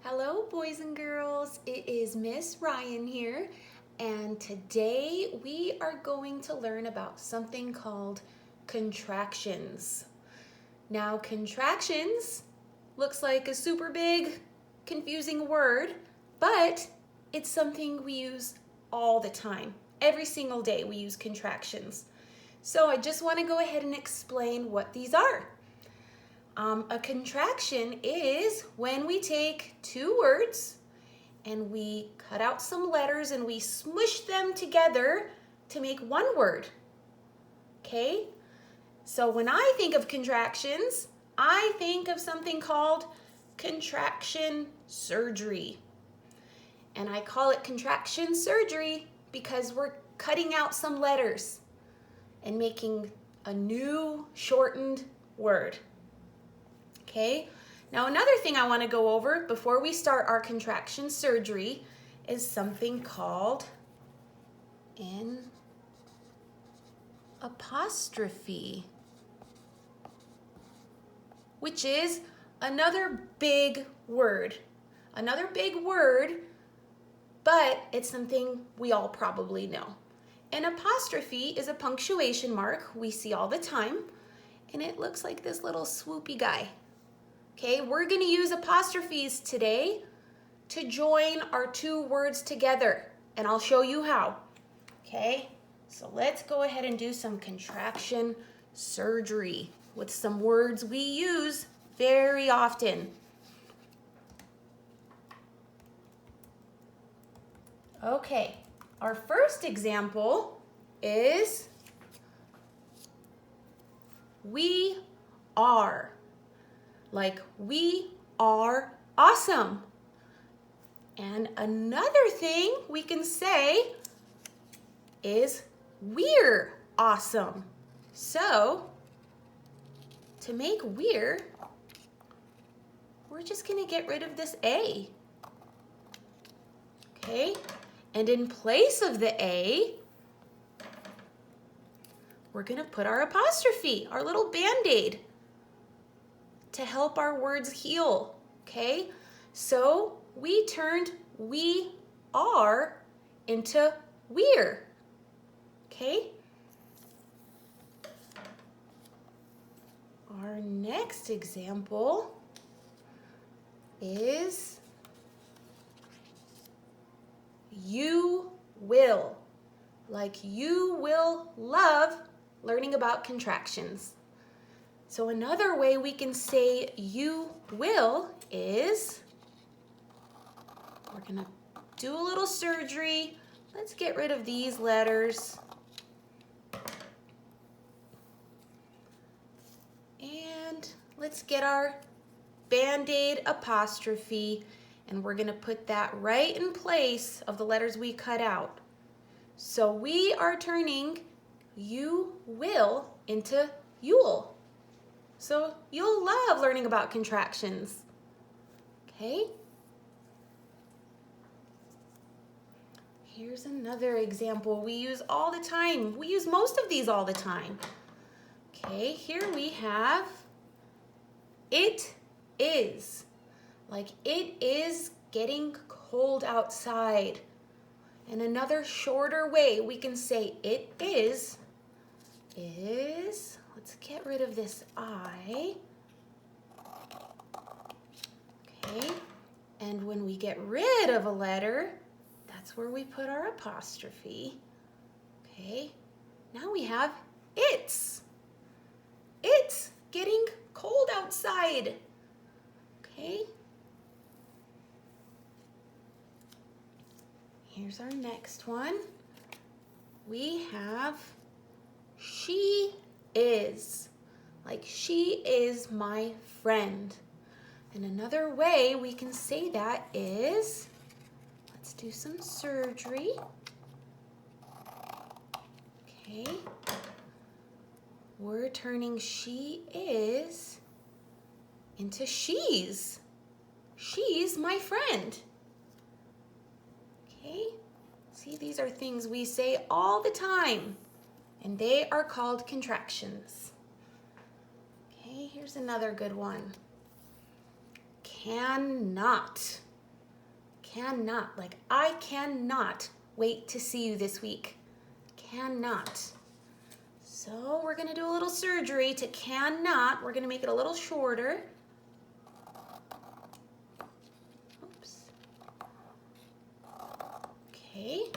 Hello, boys and girls. It is Miss Ryan here, and today we are going to learn about something called contractions. Now, contractions looks like a super big, confusing word, but it's something we use all the time. Every single day we use contractions. So I just want to go ahead and explain what these are. A contraction is when we take two words and we cut out some letters and we smush them together to make one word. Okay? So when I think of contractions, I think of something called contraction surgery. And I call it contraction surgery because we're cutting out some letters and making a new shortened word. Okay, now another thing I want to go over before we start our contraction surgery is something called an apostrophe, which is another big word. Another big word, but it's something we all probably know. An apostrophe is a punctuation mark we see all the time, and it looks like this little swoopy guy. Okay, we're going to use apostrophes today to join our two words together, and I'll show you how. Okay, so let's go ahead and do some contraction surgery with some words we use very often. Okay, our first example is we are. Like, we are awesome. And another thing we can say is we're awesome. So, to make we're just going to get rid of this A. Okay? And in place of the A, we're going to put our apostrophe, our little Band-Aid, to help our words heal, okay? So we turned we are into we're, okay? Our next example is you will. Like, you will love learning about contractions. So another way we can say you will is, we're going to do a little surgery. Let's get rid of these letters. And let's get our Band-Aid apostrophe, and we're going to put that right in place of the letters we cut out. So we are turning you will into you'll. So you'll love learning about contractions, okay? Here's another example we use all the time. We use most of these all the time. Okay, here we have it is. Like, it is getting cold outside. And another shorter way we can say it is, let's get rid of this I. Okay, and when we get rid of a letter, that's where we put our apostrophe. Okay, now we have it's. It's getting cold outside. Okay. Here's our next one. We have she is. Like, she is my friend. And another way we can say that is, let's do some surgery. Okay. We're turning she is into she's. She's my friend. Okay. See, these are things we say all the time, and they are called contractions. Okay, here's another good one. Cannot. Cannot, like I cannot wait to see you this week. Cannot. So we're gonna do a little surgery to cannot. We're gonna make it a little shorter. Oops. Okay.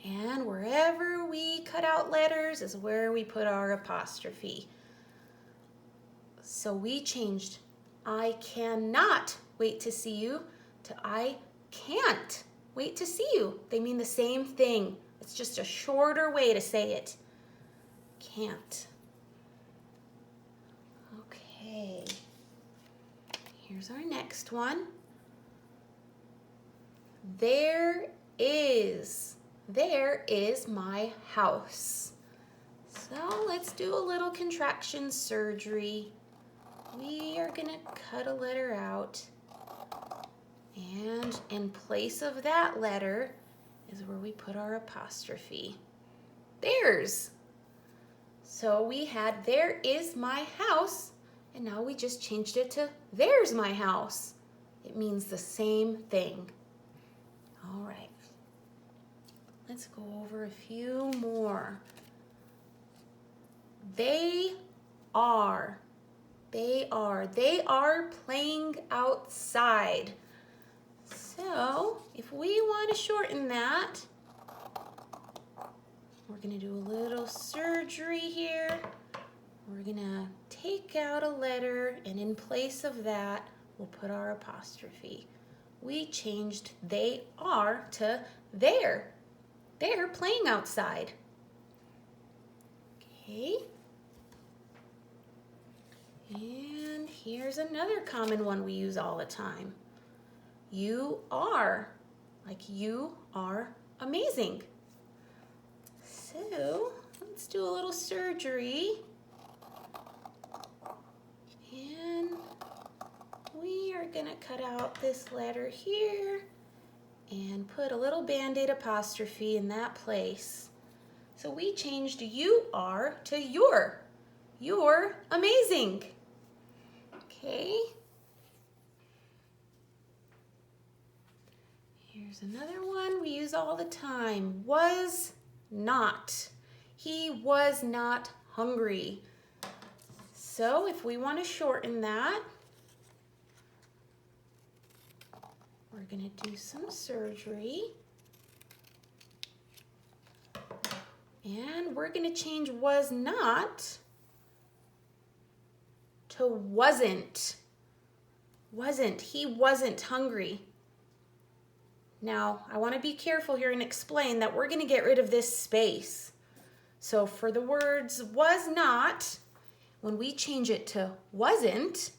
And wherever we cut out letters is where we put our apostrophe. So we changed I cannot wait to see you to I can't wait to see you. They mean the same thing. It's just a shorter way to say it. Can't. Okay. Here's our next one. There is my house. So let's do a little contraction surgery. We are gonna cut a letter out, and in place of that letter is where we put our apostrophe. There's. So we had there is my house, and now we just changed it to there's my house. It means the same thing. All right. Let's go over a few more. They are playing outside. So if we want to shorten that, we're going to do a little surgery here. We're going to take out a letter, and in place of that, we'll put our apostrophe. We changed they are to they're. They're playing outside. Okay. And here's another common one we use all the time. You are, like you are amazing. So let's do a little surgery. And we are gonna cut out this letter here and put a little Band-Aid apostrophe in that place. So we changed you are to you're. You're amazing. Okay. Here's another one we use all the time. Was not. He was not hungry. So if we want to shorten that, we're going to do some surgery. And we're going to change was not to wasn't. Wasn't. He wasn't hungry. Now, I want to be careful here and explain that we're going to get rid of this space. So for the words was not, when we change it to wasn't,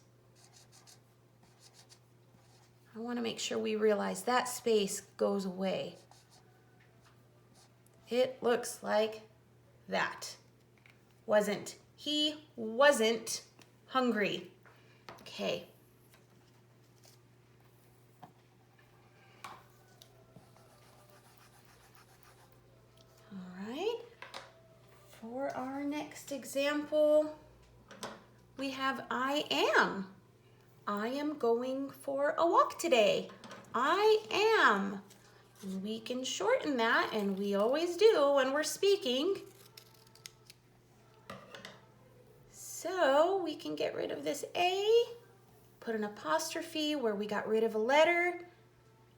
I want to make sure we realize that space goes away. It looks like that. Wasn't. He wasn't hungry. Okay. All right. For our next example, we have I am. I am going for a walk today. I am. And we can shorten that, and we always do when we're speaking. So we can get rid of this A, put an apostrophe where we got rid of a letter.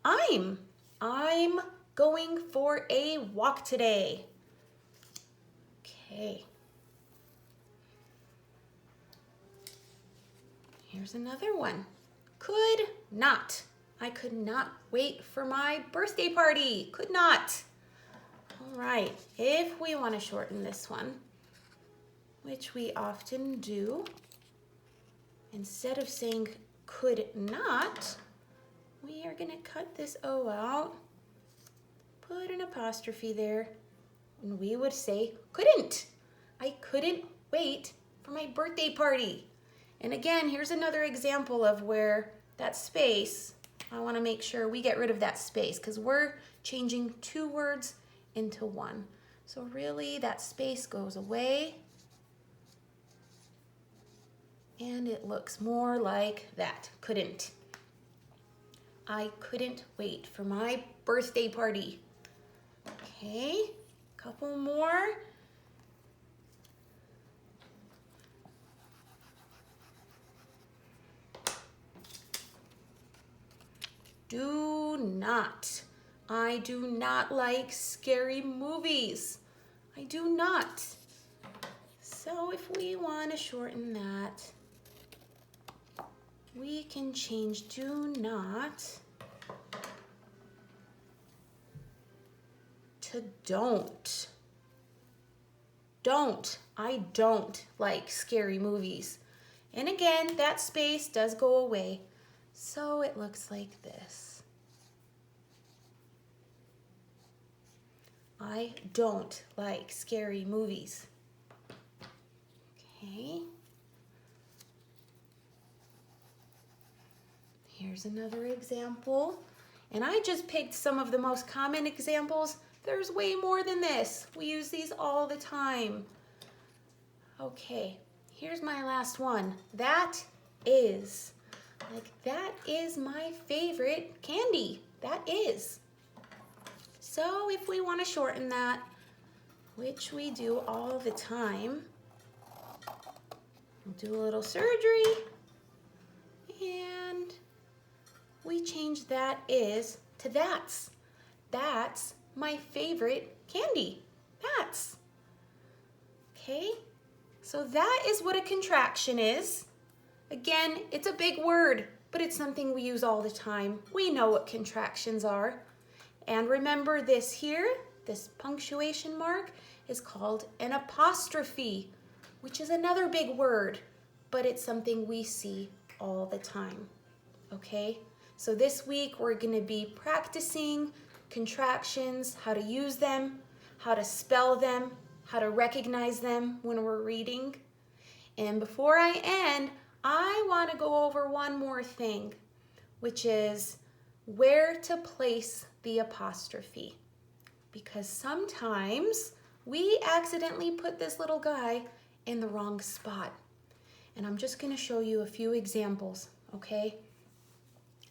I'm going for a walk today. Okay. Here's another one. Could not. I could not wait for my birthday party. Could not. All right. If we want to shorten this one, which we often do, instead of saying could not, we are going to cut this O out, put an apostrophe there, and we would say couldn't. I couldn't wait for my birthday party. And again, here's another example of where that space, I want to make sure we get rid of that space because we're changing two words into one. So really that space goes away and it looks more like that, couldn't. I couldn't wait for my birthday party. Okay, couple more. Do not. I do not like scary movies. I do not. So if we want to shorten that, we can change do not to don't. Don't. I don't like scary movies. And again, that space does go away. So it looks like this. I don't like scary movies. Okay. Here's another example. And I just picked some of the most common examples. There's way more than this. We use these all the time. Okay, here's my last one. That is. Like, that is my favorite candy. That is. So if we want to shorten that, which we do all the time, we'll do a little surgery, and we change that is to that's. That's my favorite candy. That's. Okay, so that is what a contraction is. Again, it's a big word, but it's something we use all the time. We know what contractions are. And remember this here, this punctuation mark is called an apostrophe, which is another big word, but it's something we see all the time. Okay, so this week we're going to be practicing contractions, how to use them, how to spell them, how to recognize them when we're reading. And before I end, I want to go over one more thing, which is where to place the apostrophe. Because sometimes we accidentally put this little guy in the wrong spot. And I'm just going to show you a few examples, okay?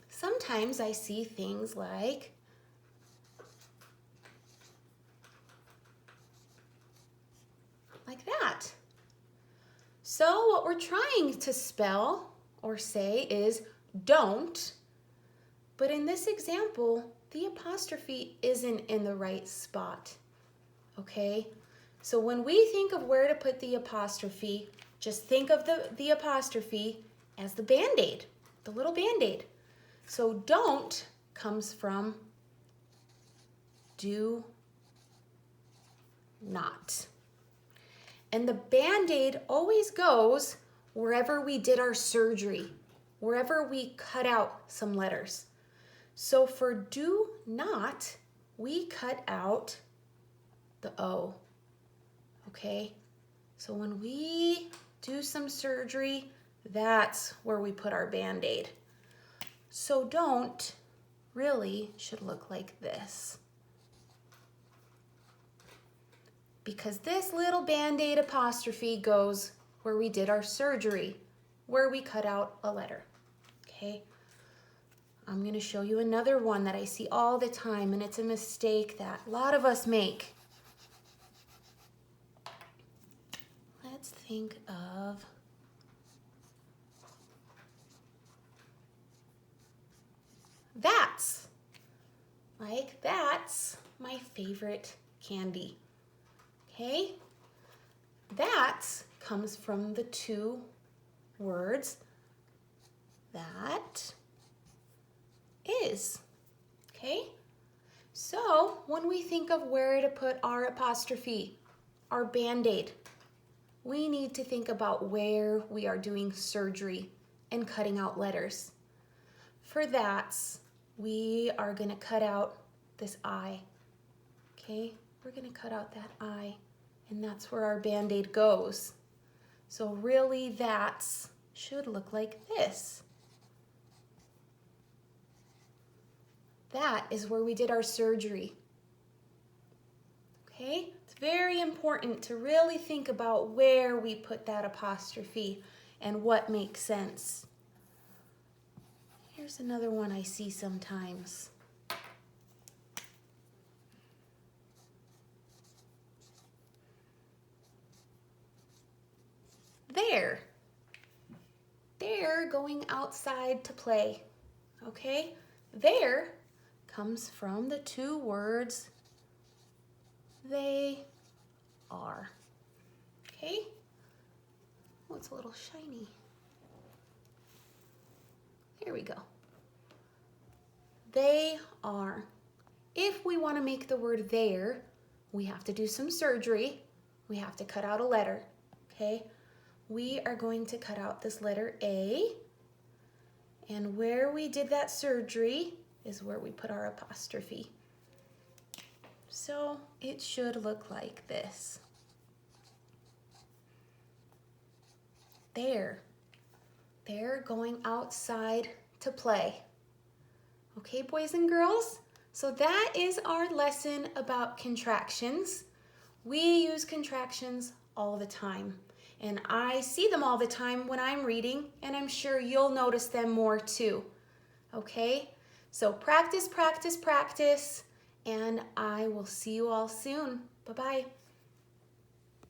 Sometimes I see things like that. So what we're trying to spell or say is don't, but in this example, the apostrophe isn't in the right spot, okay? So when we think of where to put the apostrophe, just think of the apostrophe as the Band-Aid, the little Band-Aid. So don't comes from do not. And the Band-Aid always goes wherever we did our surgery, wherever we cut out some letters. So for do not, we cut out the O, okay? So when we do some surgery, that's where we put our Band-Aid. So don't really should look like this. Because this little Band-Aid apostrophe goes where we did our surgery, where we cut out a letter, okay? I'm going to show you another one that I see all the time, and it's a mistake that a lot of us make. Let's think of that's. Like, that's my favorite candy. Okay? That comes from the two words that is. Okay? So when we think of where to put our apostrophe, our Band-Aid, we need to think about where we are doing surgery and cutting out letters. For that, we are going to cut out this I. Okay? We're going to cut out that I, and that's where our Band-Aid goes. So really, that should look like this. That is where we did our surgery. Okay? It's very important to really think about where we put that apostrophe and what makes sense. Here's another one I see sometimes. There. They're going outside to play. Okay? There comes from the two words they are. Okay? Oh, it's a little shiny. There we go. They are. If we want to make the word there, we have to do some surgery. We have to cut out a letter. Okay? We are going to cut out this letter A. And where we did that surgery is where we put our apostrophe. So it should look like this. There. They're going outside to play. Okay, boys and girls? So that is our lesson about contractions. We use contractions all the time. And I see them all the time when I'm reading, and I'm sure you'll notice them more too. Okay? So practice, practice, practice, and I will see you all soon. Bye-bye.